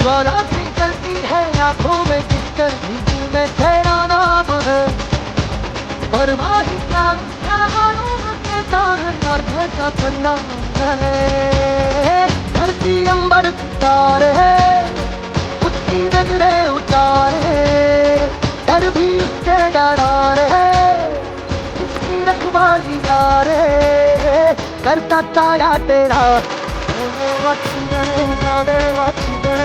बाराती चलती है आंखों में किसकर दिल में तेरा नाम है परवाही का के तार का पन्ना है धरती अंबर तारे उसकी नजरें उतारे डर भी उससे डरा रहे इसकी रखवाली रे करता ताया तेरा